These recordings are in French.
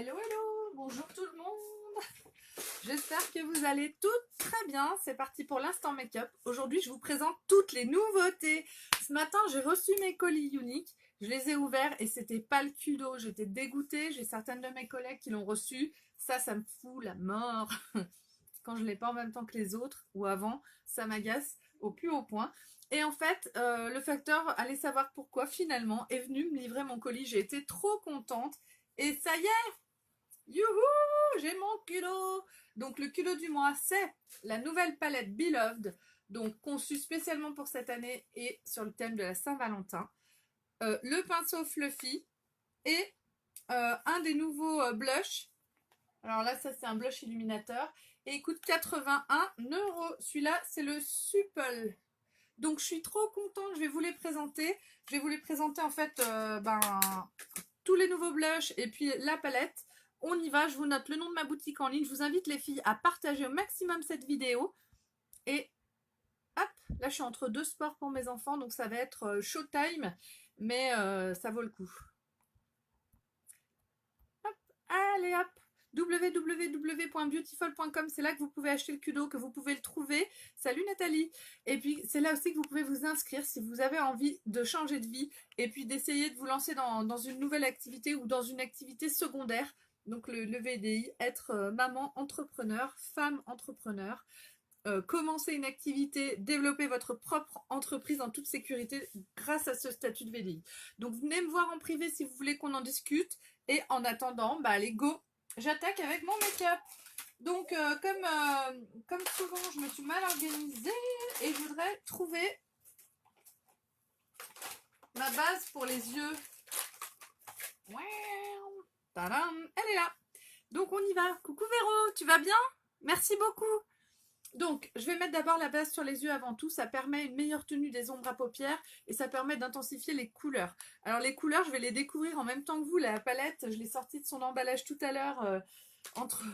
Hello, hello, bonjour tout le monde. J'espère que vous allez toutes très bien. C'est parti pour l'instant make-up. Aujourd'hui, je vous présente toutes les nouveautés. Ce matin, j'ai reçu mes colis uniques. Je les ai ouverts et c'était pas le culot. J'étais dégoûtée. J'ai certaines de mes collègues qui l'ont reçu. Ça me fout la mort. Quand je l'ai pas en même temps que les autres ou avant, ça m'agace au plus haut point. Et en fait, le facteur, allez savoir pourquoi, finalement, est venu me livrer mon colis. J'ai été trop contente. Et ça y est, youhou, j'ai mon culot. Donc le culot du mois, c'est la nouvelle palette Beloved, donc conçue spécialement pour cette année et sur le thème de la Saint-Valentin. Le pinceau Fluffy et un des nouveaux blushs. Alors là, ça c'est un blush illuminateur et il coûte 81 €. Celui-là, c'est le Supple. Donc je suis trop contente, je vais vous les présenter. Je vais vous les présenter en fait tous les nouveaux blushs et puis la palette. On y va, je vous note le nom de ma boutique en ligne. Je vous invite les filles à partager au maximum cette vidéo. Et hop, là je suis entre deux sports pour mes enfants, donc ça va être showtime, mais ça vaut le coup. Hop, allez hop, www.beautiful.com, c'est là que vous pouvez acheter le culot, que vous pouvez le trouver. Salut Nathalie. Et puis c'est là aussi que vous pouvez vous inscrire si vous avez envie de changer de vie et puis d'essayer de vous lancer dans une nouvelle activité ou dans une activité secondaire. Donc le VDI, être maman entrepreneur, femme entrepreneur, commencer une activité, développer votre propre entreprise en toute sécurité grâce à ce statut de VDI. Donc venez me voir en privé si vous voulez qu'on en discute. Et en attendant, allez go, j'attaque avec mon make-up. Donc comme souvent, je me suis mal organisée et je voudrais trouver ma base pour les yeux. Tadam, elle est là. Donc on y va. Coucou Véro, tu vas bien? Merci beaucoup. Donc, je vais mettre d'abord la base sur les yeux avant tout. Ça permet une meilleure tenue des ombres à paupières et ça permet d'intensifier les couleurs. Alors, les couleurs, je vais les découvrir en même temps que vous. La palette, je l'ai sortie de son emballage tout à l'heure entre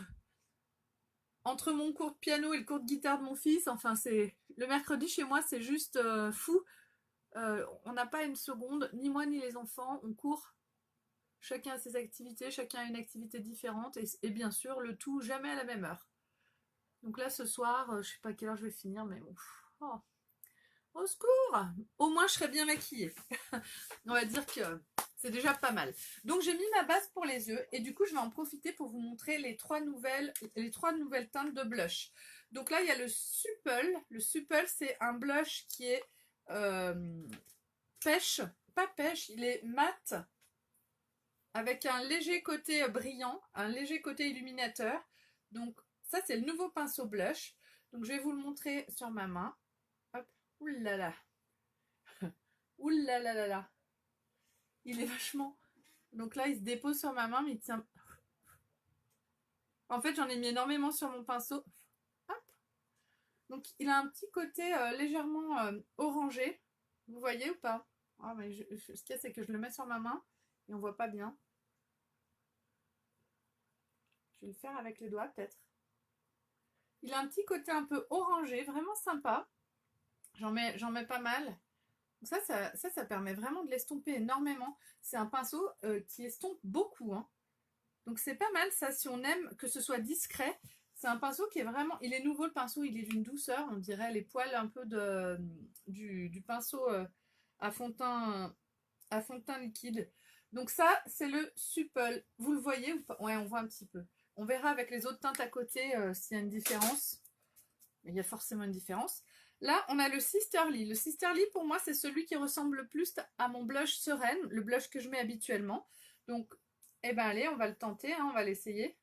mon cours de piano et le cours de guitare de mon fils. Enfin, c'est le mercredi chez moi, c'est juste fou. On n'a pas une seconde, ni moi ni les enfants. On court. Chacun a ses activités, chacun a une activité différente et bien sûr, le tout jamais à la même heure. Donc là, ce soir, je sais pas à quelle heure je vais finir, mais bon. Oh. Au secours! Au moins, je serai bien maquillée. On va dire que c'est déjà pas mal. Donc, j'ai mis ma base pour les yeux. Et du coup, je vais en profiter pour vous montrer les trois nouvelles teintes de blush. Donc là, il y a le Supple. Le Supple, c'est un blush qui est pêche. Pas pêche, il est mat. Avec un léger côté brillant, un léger côté illuminateur. Donc, ça, c'est le nouveau pinceau blush. Donc, je vais vous le montrer sur ma main. Hop. Ouh là là. Ouh là là là là. Il est vachement... Donc là, il se dépose sur ma main, mais il tient... En fait, j'en ai mis énormément sur mon pinceau. Hop. Donc, il a un petit côté légèrement orangé. Vous voyez ou pas? Ah, mais ce qu'il y a, c'est que je le mets sur ma main et on voit pas bien. Je vais le faire avec les doigts, peut-être. Il a un petit côté un peu orangé, vraiment sympa. J'en mets pas mal. Ça permet vraiment de l'estomper énormément. C'est un pinceau qui estompe beaucoup. Hein. Donc c'est pas mal ça si on aime que ce soit discret. C'est un pinceau qui est vraiment... Il est nouveau le pinceau, il est d'une douceur. On dirait les poils un peu du pinceau à fond de teint liquide. Donc ça, c'est le Supple. Vous le voyez ou pas? Ouais, on voit un petit peu. On verra avec les autres teintes à côté s'il y a une différence. Il y a forcément une différence. Là, on a le Sisterly. Le Sisterly, pour moi, c'est celui qui ressemble le plus à mon blush Sereine, le blush que je mets habituellement. Donc, allez, on va le tenter, hein, on va l'essayer.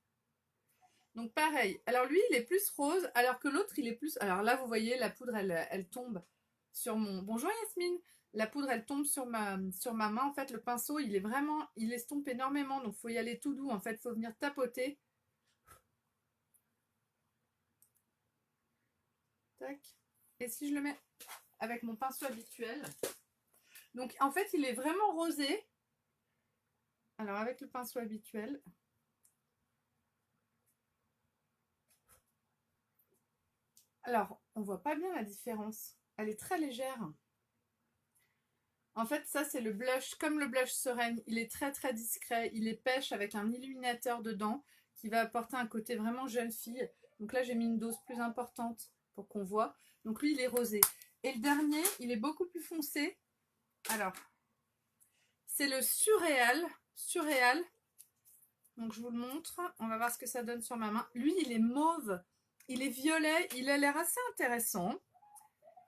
Donc, pareil. Alors, lui, il est plus rose, alors que l'autre, il est plus... Alors là, vous voyez, la poudre, elle tombe sur mon... Bonjour Yasmine. La poudre, elle tombe sur ma main. En fait, le pinceau, il estompe énormément. Donc, il faut y aller tout doux. En fait, il faut venir tapoter. Tac. Et si je le mets avec mon pinceau habituel, donc en fait il est vraiment rosé. Alors avec le pinceau habituel, alors on voit pas bien la différence, elle est très légère. En fait, ça, c'est le blush, comme le blush Sereine. Il est très, très discret. Il est pêche avec un illuminateur dedans qui va apporter un côté vraiment jeune fille. Donc là, j'ai mis une dose plus importante pour qu'on voit. Donc lui, il est rosé. Et le dernier, il est beaucoup plus foncé. Alors, c'est le Surréal. Surréal. Donc, je vous le montre. On va voir ce que ça donne sur ma main. Lui, il est mauve. Il est violet. Il a l'air assez intéressant.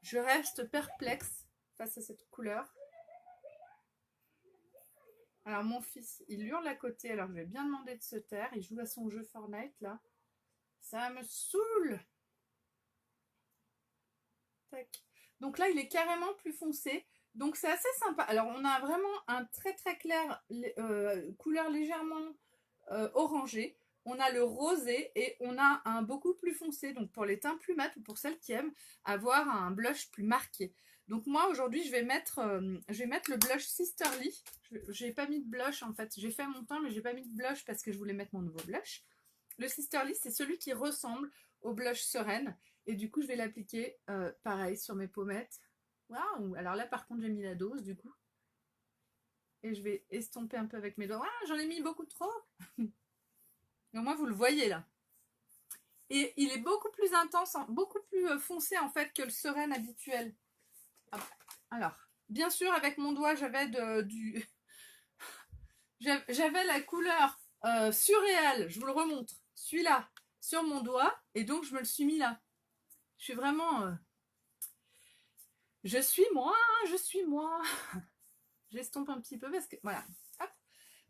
Je reste perplexe face à cette couleur. Alors mon fils, il hurle à côté, alors je vais bien demander de se taire. Il joue à son jeu Fortnite là. Ça me saoule. Tac. Donc là, il est carrément plus foncé. Donc c'est assez sympa. Alors on a vraiment un très très clair, couleur légèrement orangée. On a le rosé et on a un beaucoup plus foncé. Donc pour les teints plus mat ou pour celles qui aiment avoir un blush plus marqué. Donc moi aujourd'hui je vais mettre le blush Sisterly. J'ai pas mis de blush en fait. J'ai fait mon teint mais j'ai pas mis de blush parce que je voulais mettre mon nouveau blush. Le Sisterly c'est celui qui ressemble au blush Sereine. Et du coup je vais l'appliquer pareil sur mes pommettes. Waouh! Alors là par contre j'ai mis la dose du coup. Et je vais estomper un peu avec mes doigts. Ah, j'en ai mis beaucoup trop. Au moins vous le voyez là. Et il est beaucoup plus intense, beaucoup plus foncé en fait que le Sereine habituel. Alors, bien sûr, avec mon doigt, j'avais j'avais la couleur surréale, je vous le remontre, celui-là, sur mon doigt, et donc je me le suis mis là. Je suis vraiment... je suis moi, je suis moi. J'estompe un petit peu parce que... Voilà. Hop.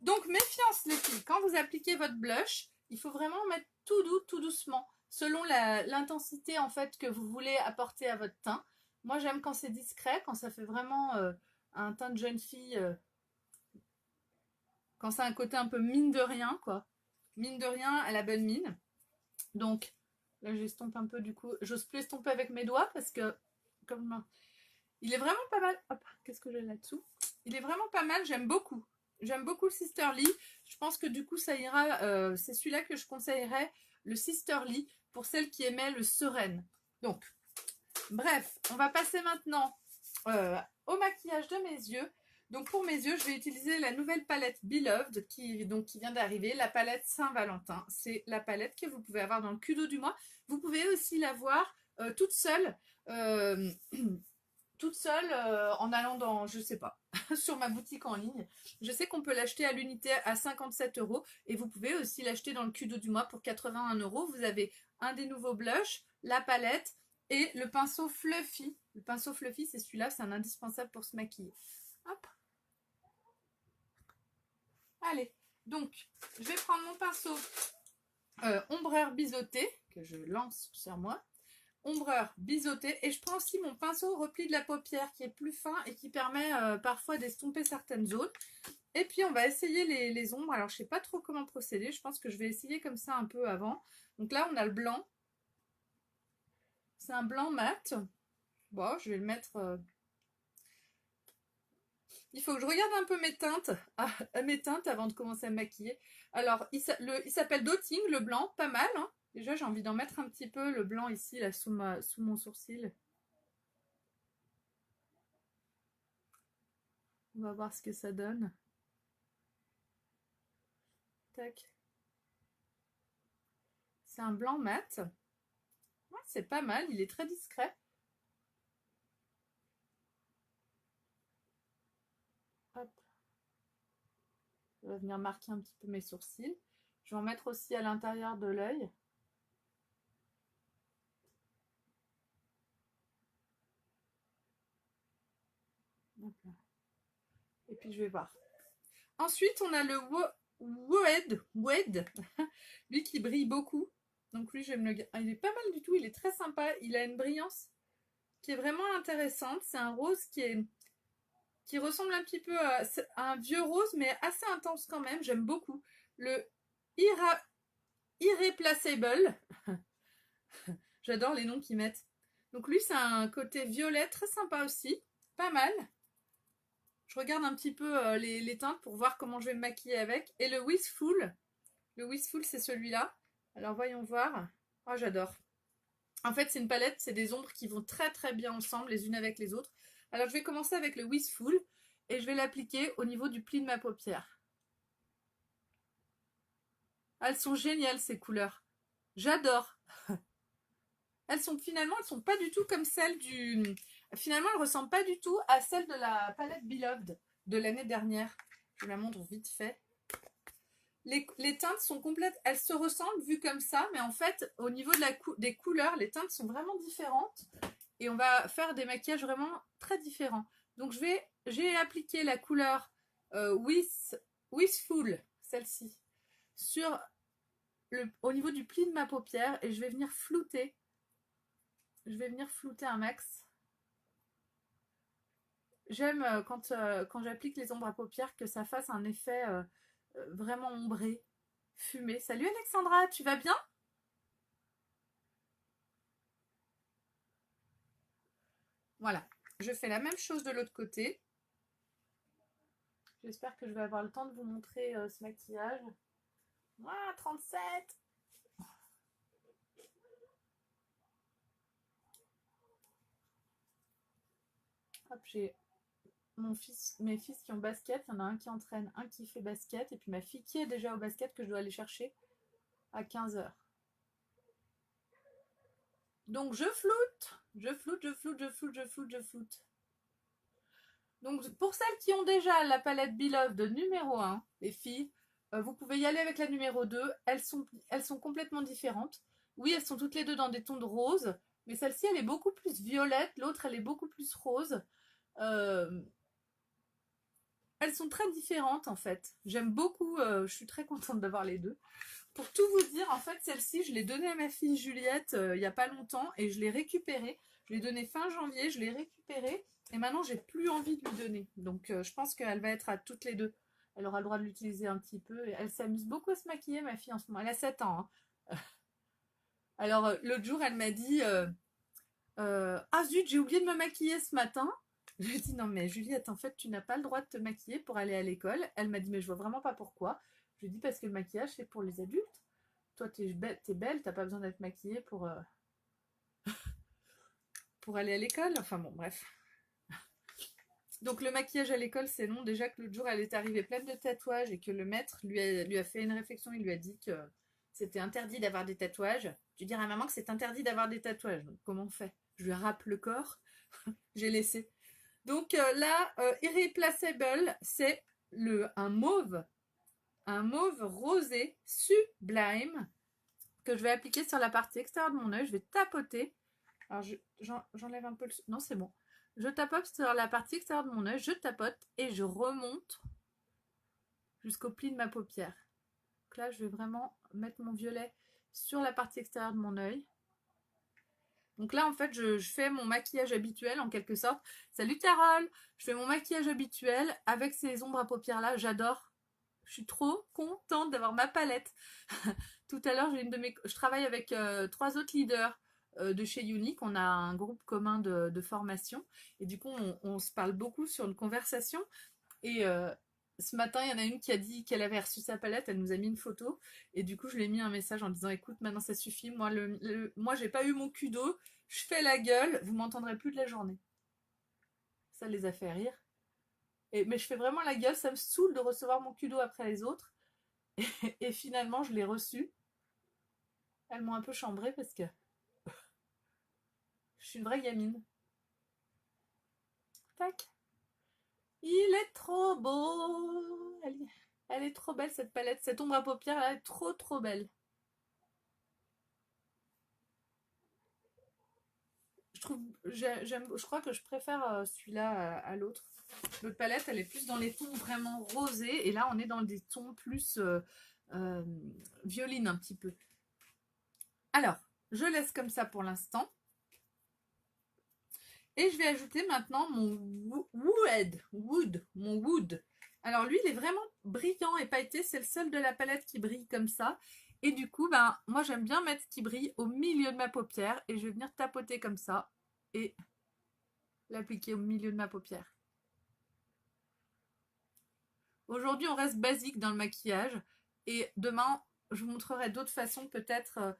Donc, méfiance les filles, quand vous appliquez votre blush, il faut vraiment mettre tout doux, tout doucement, selon l'intensité en fait que vous voulez apporter à votre teint. Moi, j'aime quand c'est discret, quand ça fait vraiment un teint de jeune fille, quand c'est un côté un peu mine de rien, quoi. Mine de rien à la bonne mine. Donc, là, j'estompe un peu du coup. J'ose plus estomper avec mes doigts parce que, comme il est vraiment pas mal. Hop, qu'est-ce que j'ai là-dessous? Il est vraiment pas mal, j'aime beaucoup. J'aime beaucoup le Sisterly. Je pense que du coup, ça ira. C'est celui-là que je conseillerais, le Sisterly, pour celles qui aimaient le Sereine. Donc, bref, on va passer maintenant au maquillage de mes yeux. Donc pour mes yeux, je vais utiliser la nouvelle palette Beloved qui vient d'arriver, la palette Saint-Valentin. C'est la palette que vous pouvez avoir dans le Kudo du mois. Vous pouvez aussi l'avoir toute seule, en allant dans, je sais pas, sur ma boutique en ligne. Je sais qu'on peut l'acheter à l'unité à 57 € et vous pouvez aussi l'acheter dans le Kudo du mois pour 81 €. Vous avez un des nouveaux blushs, la palette et le pinceau Fluffy. Le pinceau Fluffy, c'est celui-là, c'est un indispensable pour se maquiller. Hop. Allez, donc, je vais prendre mon pinceau ombreur biseauté, que je lance sur moi. Ombreur biseauté. Et je prends aussi mon pinceau repli de la paupière, qui est plus fin et qui permet parfois d'estomper certaines zones. Et puis, on va essayer les ombres. Alors, je ne sais pas trop comment procéder. Je pense que je vais essayer comme ça un peu avant. Donc là, on a le blanc. C'est un blanc mat. Bon, je vais le mettre... Il faut que je regarde un peu mes teintes avant de commencer à me maquiller. Alors, il s'appelle Dotting, le blanc, pas mal. Hein. Déjà, j'ai envie d'en mettre un petit peu, le blanc ici, là, sous mon sourcil. On va voir ce que ça donne. Tac. C'est un blanc mat. Ouais, c'est pas mal, il est très discret. Hop. Je vais venir marquer un petit peu mes sourcils. Je vais en mettre aussi à l'intérieur de l'œil. Et puis je vais voir. Ensuite, on a le Wed, lui qui brille beaucoup. Donc lui, je vais me le... Il est pas mal du tout, il est très sympa. Il a une brillance qui est vraiment intéressante. C'est un rose qui ressemble un petit peu à un vieux rose, mais assez intense quand même. J'aime beaucoup. Le Irreplaceable. J'adore les noms qu'ils mettent. Donc lui, c'est un côté violet, très sympa aussi. Pas mal. Je regarde un petit peu les teintes pour voir comment je vais me maquiller avec. Et le Wistful. Le Wistful, c'est celui-là. Alors, voyons voir. Oh, j'adore. En fait, c'est une palette, c'est des ombres qui vont très très bien ensemble, les unes avec les autres. Alors, je vais commencer avec le Wistful. et je vais l'appliquer au niveau du pli de ma paupière. Elles sont géniales ces couleurs. J'adore. Elles sont pas du tout comme celles du... Finalement, elles ressemblent pas du tout à celles de la palette Beloved de l'année dernière. Je vous la montre vite fait. Les teintes sont complètes, elles se ressemblent vues comme ça, mais en fait, au niveau de des couleurs, les teintes sont vraiment différentes. Et on va faire des maquillages vraiment très différents. Donc, j'ai appliqué la couleur Wistful, celle-ci, au niveau du pli de ma paupière, et je vais venir flouter. Je vais venir flouter un max. J'aime quand j'applique les ombres à paupières que ça fasse un effet vraiment ombré, fumé. Salut Alexandra, tu vas bien? Voilà, je fais la même chose de l'autre côté. J'espère que je vais avoir le temps de vous montrer ce maquillage. Ah, 37! Hop, j'ai mes fils qui ont basket. Il y en a un qui entraîne, un qui fait basket. Et puis ma fille qui est déjà au basket que je dois aller chercher à 15h. Donc je floute. Je floute, je floute, je floute, je floute, je floute. Donc pour celles qui ont déjà la palette Beloved de numéro 1, les filles, vous pouvez y aller avec la numéro 2. Elles sont complètement différentes. Oui, elles sont toutes les deux dans des tons de rose, mais celle-ci, elle est beaucoup plus violette. L'autre, elle est beaucoup plus rose. Elles sont très différentes, en fait. J'aime beaucoup, je suis très contente d'avoir les deux. Pour tout vous dire, en fait, celle-ci, je l'ai donnée à ma fille Juliette il n'y a pas longtemps et je l'ai récupérée. Je l'ai donnée fin janvier, je l'ai récupérée et maintenant, j'ai plus envie de lui donner. Donc, je pense qu'elle va être à toutes les deux. Elle aura le droit de l'utiliser un petit peu. Et elle s'amuse beaucoup à se maquiller, ma fille, en ce moment. Elle a 7 ans. Hein. Alors, l'autre jour, elle m'a dit ah zut, j'ai oublié de me maquiller ce matin. Je lui ai dit non, mais Juliette, en fait, tu n'as pas le droit de te maquiller pour aller à l'école. Elle m'a dit mais je vois vraiment pas pourquoi. Je lui ai dit parce que le maquillage, c'est pour les adultes. Toi, t'es belle, t'as pas besoin d'être maquillée pour aller à l'école. Enfin bon, bref. Donc le maquillage à l'école, c'est non. Déjà que l'autre jour, elle est arrivée pleine de tatouages et que le maître lui a fait une réflexion. Il lui a dit que c'était interdit d'avoir des tatouages. Je dis à maman que c'est interdit d'avoir des tatouages. Donc comment on fait? Je lui rappe le corps. J'ai laissé. Donc là, Irreplaceable, c'est un mauve rosé sublime que je vais appliquer sur la partie extérieure de mon œil. Je vais tapoter. Alors j'enlève un peu le... Non, c'est bon. Je tapote sur la partie extérieure de mon œil, je tapote et je remonte jusqu'au pli de ma paupière. Donc là, je vais vraiment mettre mon violet sur la partie extérieure de mon œil. Donc là, en fait, je fais mon maquillage habituel en quelque sorte. Salut Carole! Je fais mon maquillage habituel avec ces ombres à paupières là. J'adore. Je suis trop contente d'avoir ma palette. Tout à l'heure, je travaille avec 3 autres leaders de chez Unique. On a un groupe commun de formation. Et du coup, on se parle beaucoup sur une conversation. Et ce matin, il y en a une qui a dit qu'elle avait reçu sa palette. Elle nous a mis une photo. Et du coup, je lui ai mis un message en disant écoute, maintenant ça suffit. Moi, j'ai pas eu mon Q2. Je fais la gueule. Vous m'entendrez plus de la journée. Ça les a fait rire. Mais je fais vraiment la gueule. Ça me saoule de recevoir mon Q2 après les autres. Et finalement, je l'ai reçu. Elles m'ont un peu chambrée parce que je suis une vraie gamine. Tac. Il est trop beau. Elle est trop belle cette palette. Cette ombre à paupières là est trop trop belle. Je crois que je préfère celui-là à l'autre. L'autre palette, elle est plus dans les tons vraiment rosés. Et là, on est dans des tons plus violine un petit peu. Alors, je laisse comme ça pour l'instant. Et je vais ajouter maintenant mon wood. Alors lui, il est vraiment brillant et pailleté. C'est le seul de la palette qui brille comme ça. Et du coup, ben, moi j'aime bien mettre ce qui brille au milieu de ma paupière. Et je vais venir tapoter comme ça. Et l'appliquer au milieu de ma paupière. Aujourd'hui, on reste basique dans le maquillage. Et demain, je vous montrerai d'autres façons peut-être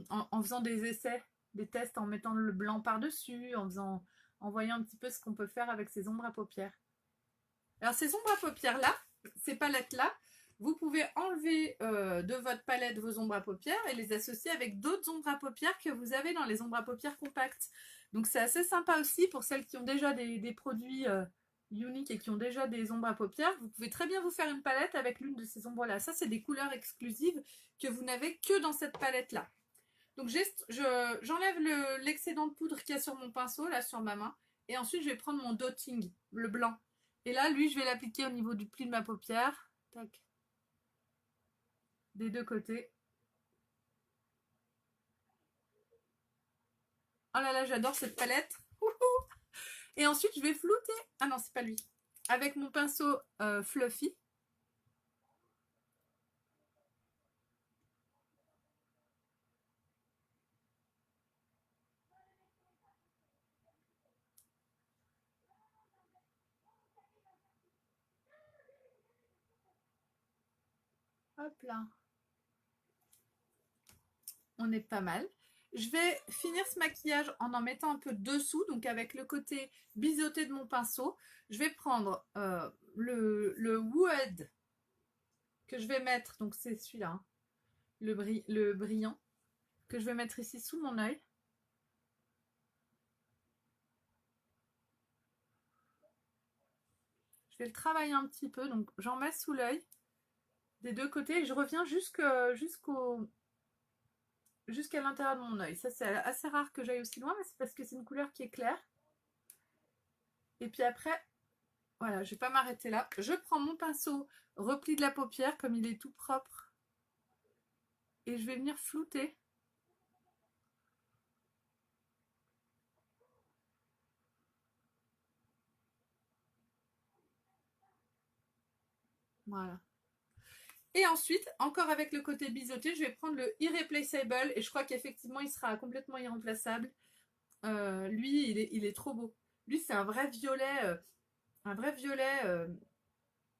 en faisant des essais, des tests, en mettant le blanc par-dessus, en voyant un petit peu ce qu'on peut faire avec ces ombres à paupières. Alors ces ombres à paupières là, ces palettes là, vous pouvez enlever de votre palette vos ombres à paupières et les associer avec d'autres ombres à paupières que vous avez dans les ombres à paupières compactes. Donc c'est assez sympa aussi pour celles qui ont déjà des produits uniques et qui ont déjà des ombres à paupières. Vous pouvez très bien vous faire une palette avec l'une de ces ombres là. Ça c'est des couleurs exclusives que vous n'avez que dans cette palette là. Donc j'enlève l'excédent de poudre qu'il y a sur mon pinceau, là sur ma main. Et ensuite je vais prendre mon dotting, le blanc. Et là, lui, je vais l'appliquer au niveau du pli de ma paupière. Tac. Des deux côtés. Oh là là, j'adore cette palette. Et ensuite, je vais flouter. Ah non, c'est pas lui. Avec mon pinceau Fluffy. Hop là. On est pas mal. Je vais finir ce maquillage en mettant un peu dessous, donc avec le côté biseauté de mon pinceau. Je vais prendre le Wood que je vais mettre, donc c'est celui-là, hein, le brillant, que je vais mettre ici sous mon œil. Je vais le travailler un petit peu, donc j'en mets sous l'œil des deux côtés et je reviens jusqu'à l'intérieur de mon œil. Ça c'est assez rare que j'aille aussi loin, mais c'est parce que c'est une couleur qui est claire. Et puis après, voilà, je vais pas m'arrêter là. Je prends mon pinceau repli de la paupière comme il est tout propre et je vais venir flouter. Voilà. Et ensuite, encore avec le côté biseauté, je vais prendre le Irreplaceable et je crois qu'effectivement il sera complètement irremplaçable. Lui, il est trop beau. Lui, c'est un vrai violet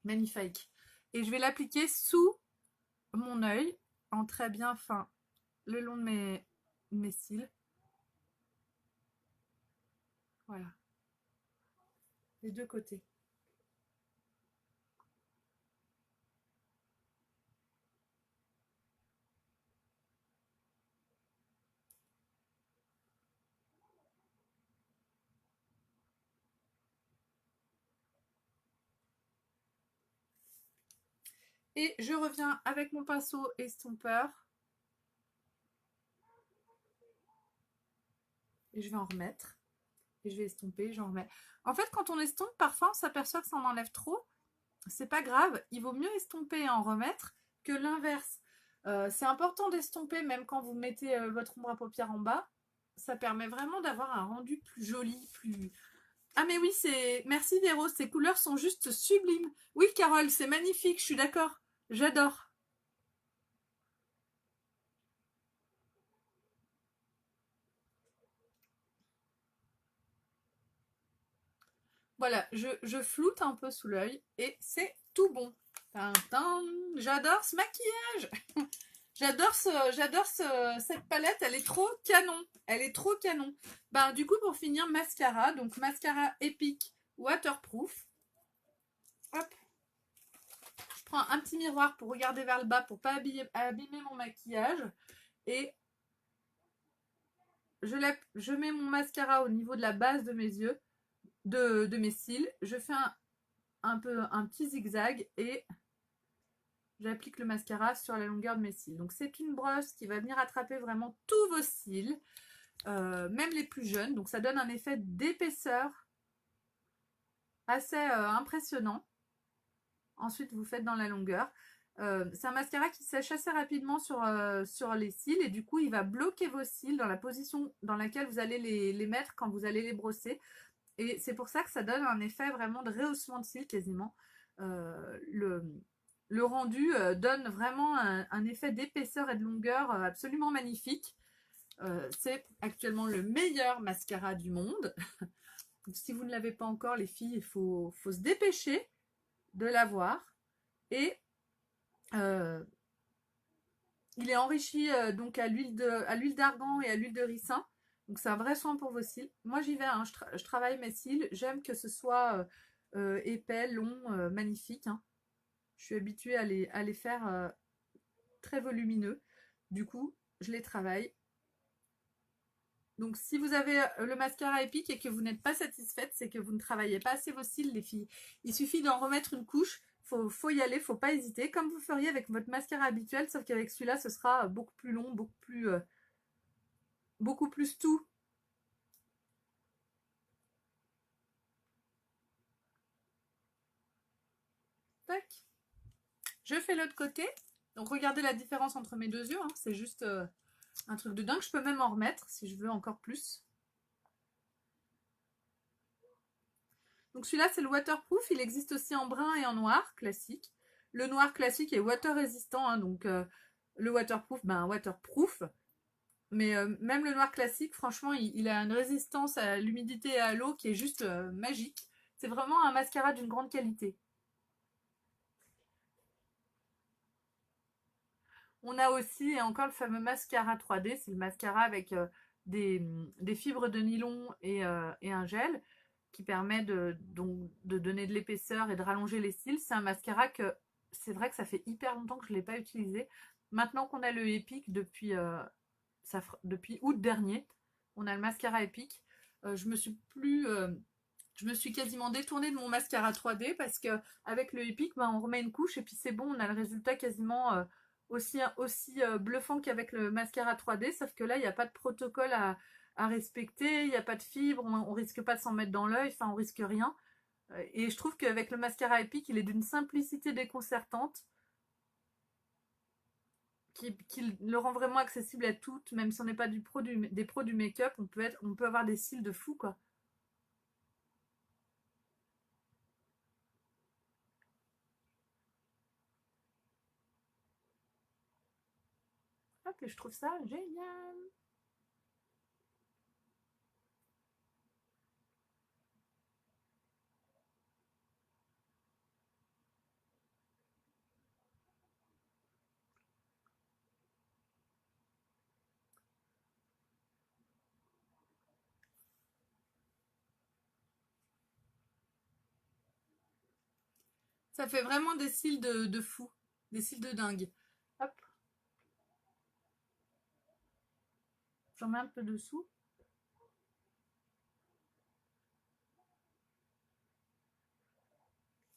magnifique. Et je vais l'appliquer sous mon œil en très bien fin le long de mes cils. Voilà. Les deux côtés. Et je reviens avec mon pinceau estompeur. Et je vais en remettre. Et je vais estomper, j'en remets. En fait, quand on estompe, parfois on s'aperçoit que ça en enlève trop. C'est pas grave, il vaut mieux estomper et en remettre que l'inverse. C'est important d'estomper même quand vous mettez votre ombre à paupières en bas. Ça permet vraiment d'avoir un rendu plus joli, plus... Ah mais oui, c'est... Merci Véro, ces couleurs sont juste sublimes. Oui Carole, c'est magnifique, je suis d'accord. J'adore. Voilà, je floute un peu sous l'œil et c'est tout bon. J'adore ce maquillage. Cette palette, elle est trop canon. Elle est trop canon. Ben, du coup, pour finir, mascara. Donc, mascara Epic Waterproof. Hop. Je prends un petit miroir pour regarder vers le bas pour pas abîmer mon maquillage. Et je mets mon mascara au niveau de la base de mes yeux, de mes cils. Je fais un petit zigzag et j'applique le mascara sur la longueur de mes cils. Donc c'est une brosse qui va venir attraper vraiment tous vos cils, même les plus jeunes. Donc ça donne un effet d'épaisseur assez impressionnant. Ensuite vous faites dans la longueur. C'est un mascara qui sèche assez rapidement sur les cils et du coup il va bloquer vos cils dans la position dans laquelle vous allez les mettre quand vous allez les brosser. Et c'est pour ça que ça donne un effet vraiment de rehaussement de cils quasiment. Le rendu donne vraiment un effet d'épaisseur et de longueur absolument magnifique. C'est actuellement le meilleur mascara du monde. Donc, si vous ne l'avez pas encore, les filles, il faut se dépêcher de l'avoir. Et il est enrichi donc à l'huile d'argan et à l'huile de ricin. Donc c'est un vrai soin pour vos cils. Moi j'y vais, hein, je travaille mes cils. J'aime que ce soit épais, longs, magnifiques, hein. Je suis habituée à les faire très volumineux. Du coup, je les travaille. Donc, si vous avez le mascara Epic et que vous n'êtes pas satisfaite, c'est que vous ne travaillez pas assez vos cils, les filles. Il suffit d'en remettre une couche. Faut y aller, faut pas hésiter. Comme vous feriez avec votre mascara habituel, sauf qu'avec celui-là, ce sera beaucoup plus long, beaucoup plus tout. Tac. Je fais l'autre côté. Donc, regardez la différence entre mes deux yeux, hein. C'est juste un truc de dingue. Je peux même en remettre si je veux encore plus. Donc celui-là, c'est le waterproof. Il existe aussi en brun et en noir, classique. Le noir classique est water résistant, hein, donc le waterproof, ben waterproof. Mais même le noir classique, franchement, il a une résistance à l'humidité et à l'eau qui est juste magique. C'est vraiment un mascara d'une grande qualité. On a aussi et encore le fameux mascara 3D. C'est le mascara avec des fibres de nylon et un gel qui permet donc, de donner de l'épaisseur et de rallonger les cils. C'est un mascara que c'est vrai que ça fait hyper longtemps que je ne l'ai pas utilisé. Maintenant qu'on a le Epic depuis août dernier, on a le mascara Epic. Je me suis quasiment détournée de mon mascara 3D parce que avec le Epic, ben, on remet une couche et puis c'est bon, on a le résultat quasiment aussi bluffant qu'avec le mascara 3D, sauf que là, il n'y a pas de protocole à respecter, il n'y a pas de fibres, on risque pas de s'en mettre dans l'œil, enfin on risque rien. Et je trouve qu'avec le mascara Epic, il est d'une simplicité déconcertante qui le rend vraiment accessible à toutes, même si on n'est pas des pros du make-up, on peut avoir des cils de fou quoi. Hop, et je trouve ça génial. Ça fait vraiment des cils de fou, des cils de dingue. Hop, j'en mets un peu dessous.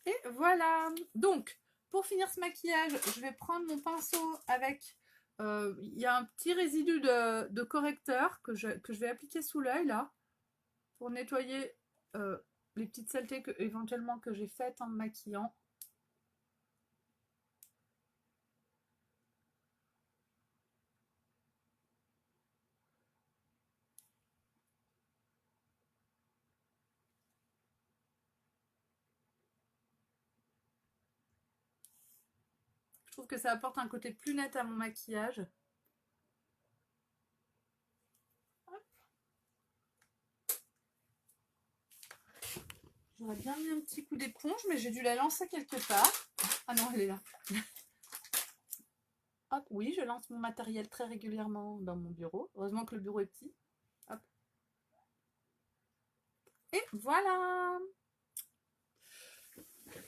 Et voilà. Donc, pour finir ce maquillage, je vais prendre mon pinceau avec... Il y a un petit résidu de correcteur que je vais appliquer sous l'œil, là, pour nettoyer les petites saletés éventuellement que j'ai faites en me maquillant. Je trouve que ça apporte un côté plus net à mon maquillage. J'aurais bien mis un petit coup d'éponge, mais j'ai dû la lancer quelque part. Ah non, elle est là. Hop, oui, je lance mon matériel très régulièrement dans mon bureau. Heureusement que le bureau est petit. Hop. Et voilà!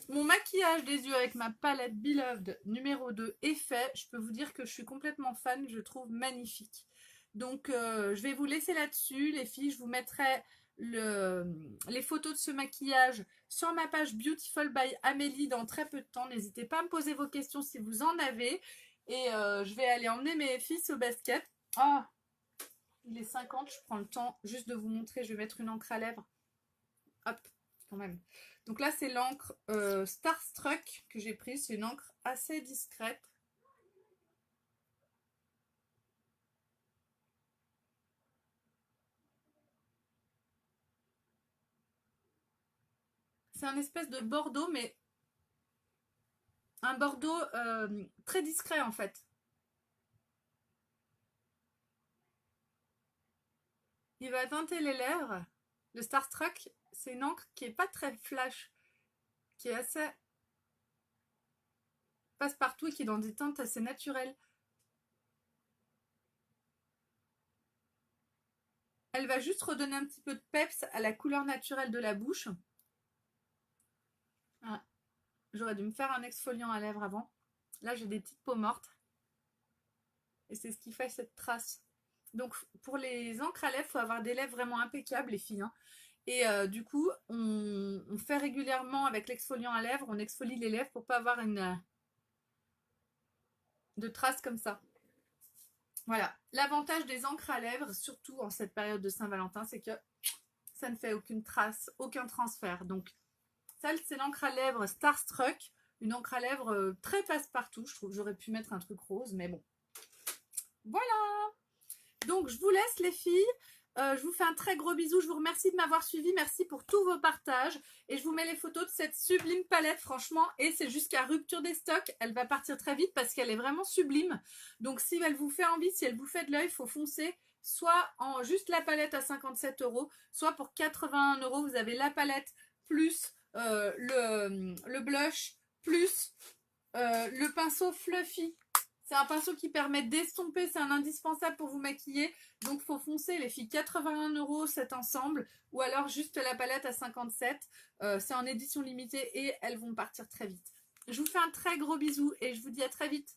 Mon maquillage des yeux avec ma palette Beloved numéro 2 est fait. Je peux vous dire que je suis complètement fan, je trouve magnifique. Donc je vais vous laisser là-dessus les filles. Je vous mettrai les photos de ce maquillage sur ma page Beautiful by Amélie dans très peu de temps. N'hésitez pas à me poser vos questions si vous en avez. Et je vais aller emmener mes fils au basket. Ah, il est 50, je prends le temps juste de vous montrer. Je vais mettre une encre à lèvres. Hop, quand même. Donc là, c'est l'encre Starstruck que j'ai prise. C'est une encre assez discrète. C'est un espèce de bordeaux, mais un bordeaux très discret en fait. Il va teinter les lèvres. Le Starstruck, c'est une encre qui est pas très flash, qui est assez passe-partout et qui est dans des teintes assez naturelles. Elle va juste redonner un petit peu de peps à la couleur naturelle de la bouche. J'aurais dû me faire un exfoliant à lèvres avant. Là, j'ai des petites peaux mortes. Et c'est ce qui fait cette trace. Donc, pour les encres à lèvres, il faut avoir des lèvres vraiment impeccables, les filles. Hein. Et du coup, on fait régulièrement avec l'exfoliant à lèvres, on exfolie les lèvres pour pas avoir de traces comme ça. Voilà. L'avantage des encres à lèvres, surtout en cette période de Saint-Valentin, c'est que ça ne fait aucune trace, aucun transfert. Donc, ça, c'est l'encre à lèvres Starstruck. Une encre à lèvres très passe-partout. Je trouve que j'aurais pu mettre un truc rose, mais bon. Voilà. Donc, je vous laisse les filles. Je vous fais un très gros bisou. Je vous remercie de m'avoir suivi. Merci pour tous vos partages. Et je vous mets les photos de cette sublime palette, franchement. Et c'est jusqu'à rupture des stocks. Elle va partir très vite parce qu'elle est vraiment sublime. Donc, si elle vous fait envie, si elle vous fait de l'œil, il faut foncer. Soit en juste la palette à 57 €, soit pour 81 €, vous avez la palette plus le blush, plus le pinceau Fluffy. C'est un pinceau qui permet d'estomper, c'est un indispensable pour vous maquiller. Donc, faut foncer les filles, 81 € cet ensemble. Ou alors juste la palette à 57. C'est en édition limitée et elles vont partir très vite. Je vous fais un très gros bisou et je vous dis à très vite.